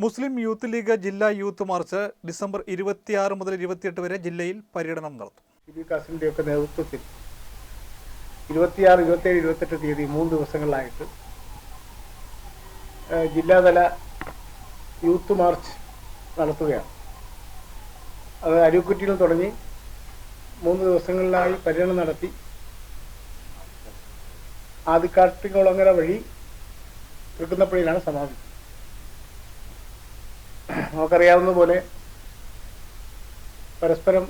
മുസ്ലിം youth league ജില്ലാ youth March December 26 മുതൽ 28 വരെ ജില്ലയിൽ പര്യടനം നടത്തും. കാസിൻ്റെയൊക്കെ നേതൃത്വത്തിൽ 26, 27, 28 തീയതി 3 ദിവസങ്ങളിലായിട്ട് ജില്ലാതല യൂത്ത് മാർച്ച് നടത്തുകയാണ്. അത് അരുക്കുറ്റിയിൽ തുടങ്ങി 3 ദിവസങ്ങളിലായി പര്യടനം നടത്തി ആദിക്കാട്ടിക്കുളങ്ങര വഴി തൃക്കുന്നപ്പുഴയിലാണ് സമാപിച്ചത്. നമുക്കറിയാവുന്ന പോലെ പരസ്പരം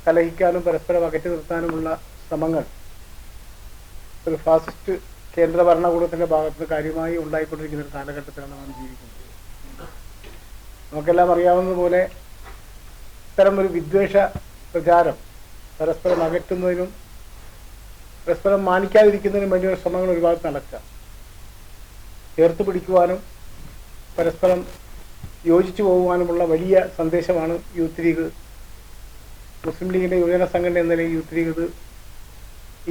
കലഹിക്കാനും പരസ്പരം അകറ്റി നിർത്താനുമുള്ള ശ്രമങ്ങൾ ഒരു ഫാസിസ്റ്റ് കേന്ദ്ര ഭരണകൂടത്തിൻ്റെ ഭാഗത്ത് കാര്യമായി ഉണ്ടായിക്കൊണ്ടിരിക്കുന്ന ഒരു കാലഘട്ടത്തിലാണ് നാം ജീവിക്കുന്നത്. നമുക്കെല്ലാം അറിയാവുന്നതുപോലെ ഇത്തരം ഒരു വിദ്വേഷ പ്രചാരം പരസ്പരം അകറ്റുന്നതിനും പരസ്പരം മാനിക്കാതിരിക്കുന്നതിനും വേണ്ടിയുള്ള ശ്രമങ്ങൾ ഒരുപാട് നടക്കുക, ചേർത്ത് പിടിക്കുവാനും പരസ്പരം യോജിച്ചു പോകുവാനുമുള്ള വലിയ സന്ദേശമാണ് യൂത്ത് ലീഗ്, മുസ്ലിം ലീഗിൻ്റെ യുവജന സംഘടന എന്ന നിലയിൽ യൂത്ത് ലീഗ്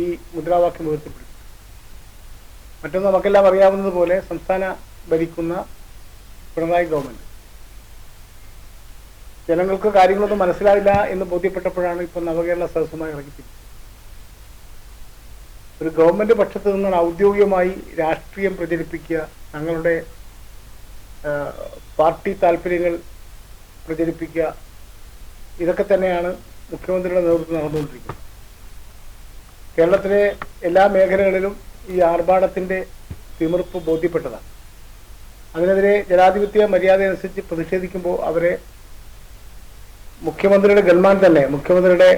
ഈ മുദ്രാവാക്യം ഉയർത്തിപ്പിടിച്ചു. മറ്റൊന്ന് നമുക്കെല്ലാം അറിയാവുന്നതുപോലെ സംസ്ഥാന ഭരിക്കുന്ന പിണറായി ഗവൺമെൻറ് ജനങ്ങൾക്ക് കാര്യങ്ങളൊന്നും മനസ്സിലാവില്ല എന്ന് ബോധ്യപ്പെട്ടപ്പോഴാണ് ഇപ്പോൾ നവകേരള സദസ്സുമായി ഇറങ്ങിത്തിരിച്ചത്. ഒരു ഗവൺമെൻറ് പക്ഷത്ത് നിന്നാണ് ഔദ്യോഗികമായി രാഷ്ട്രീയം പ്രചരിപ്പിക്കുക, തങ്ങളുടെ പാർട്ടി താല്പര്യങ്ങൾ പ്രചരിപ്പിക്കുക, ഇതൊക്കെ തന്നെയാണ് മുഖ്യമന്ത്രിയുടെ നേതൃത്വം നടന്നുകൊണ്ടിരിക്കുന്നത്. കേരളത്തിലെ എല്ലാ മേഖലകളിലും ഈ ആർഭാടത്തിൻ്റെ തിമിർപ്പ് ബോധ്യപ്പെട്ടതാണ്. അതിനെതിരെ ജനാധിപത്യ മര്യാദ അനുസരിച്ച് പ്രതിഷേധിക്കുമ്പോൾ അവരെ മുഖ്യമന്ത്രിയുടെ ഗൺമാൻ തന്നെ മുഖ്യമന്ത്രിയുടെ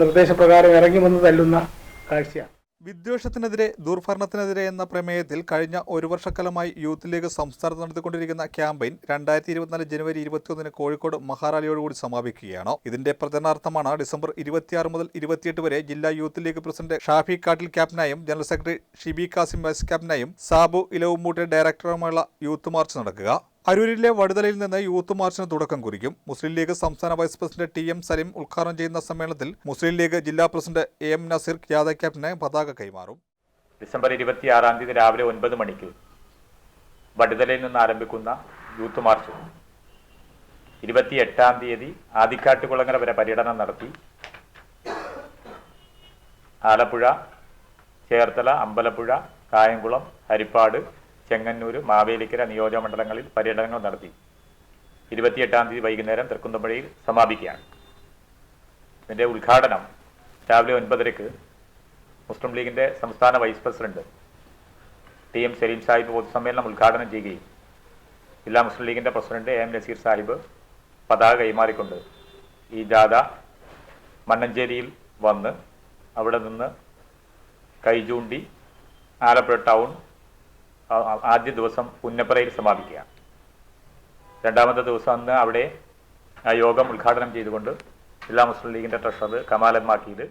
നിർദ്ദേശപ്രകാരം ഇറങ്ങി വന്ന് തല്ലുന്ന കാഴ്ചയാണ്. വിദ്വേഷത്തിനെതിരെ ദുർഭരണത്തിനെതിരെ എന്ന പ്രമേയത്തിൽ കഴിഞ്ഞ 1 വർഷക്കാലമായി യൂത്ത് ലീഗ് സംസ്ഥാനത്ത് നടത്തിക്കൊണ്ടിരിക്കുന്ന ക്യാമ്പയിൻ 2024 ജനുവരി 21 കോഴിക്കോട് മഹാറാലിയോടുകൂടി സമാപിക്കുകയാണ്. ഇതിന്റെ പ്രചരണാർത്ഥമാണ് ഡിസംബർ 26 മുതൽ 28 വരെ ജില്ലാ youth league president Shafi Kattil ക്യാപ്റ്റനായും general secretary Shibi Kasim vice ക്യാപ്റ്റനായും സാബു ഇലവുമൂട്ടെ ഡയറക്ടറുമായുള്ള യൂത്ത് മാർച്ച് നടക്കുക. അരൂരിലെ വടുതലയിൽ നിന്ന് യൂത്ത് മാർച്ചിന് തുടക്കം കുറിക്കും. മുസ്ലിം ലീഗ് സംസ്ഥാന വൈസ് പ്രസിഡന്റ് TM സലീം ഉദ്ഘാടനം ചെയ്യുന്ന സമ്മേളനത്തിൽ മുസ്ലിം ലീഗ് ജില്ലാ പ്രസിഡന്റ് AM നസീർ യാദവ് ക്യാപ്റ്റന് പതാക കൈമാറും. ഡിസംബർ 26 രാവിലെ 9 മണിക്ക് വടുതലയിൽ നിന്ന് ആരംഭിക്കുന്ന യൂത്ത് മാർച്ച് 28 ആദിക്കാട്ടുകുളങ്ങര വരെ പര്യടനം നടത്തി ആലപ്പുഴ, ചേർത്തല, അമ്പലപ്പുഴ, കായംകുളം, ഹരിപ്പാട്, ചെങ്ങന്നൂർ, മാവേലിക്കര നിയോജകമണ്ഡലങ്ങളിൽ പര്യടനങ്ങൾ നടത്തി 28 വൈകുന്നേരം തൃക്കുന്നപ്പുഴയിൽ സമാപിക്കുകയാണ്. ഇതിൻ്റെ ഉദ്ഘാടനം രാവിലെ 9:30 മുസ്ലിം ലീഗിൻ്റെ സംസ്ഥാന vice president TM Salim Sahib പൊതുസമ്മേളനം ഉദ്ഘാടനം ചെയ്യുകയും ജില്ലാ മുസ്ലിം ലീഗിൻ്റെ പ്രസിഡന്റ് AM നസീർ സാഹിബ് പതാക കൈമാറിക്കൊണ്ട് ഈ ജാഥ മണ്ണഞ്ചേരിയിൽ വന്ന് അവിടെ നിന്ന് കൈചൂണ്ടി ആലപ്പുഴ ടൗൺ ആദ്യ ദിവസം പുന്നപ്പറയിൽ സമാപിക്കുകയാണ്. രണ്ടാമത്തെ ദിവസം അന്ന് അവിടെ ആ യോഗം ഉദ്ഘാടനം ചെയ്തുകൊണ്ട് ജില്ലാ മുസ്ലിം ലീഗിൻ്റെ ട്രഷറർ കമാൽ മാക്കീദ്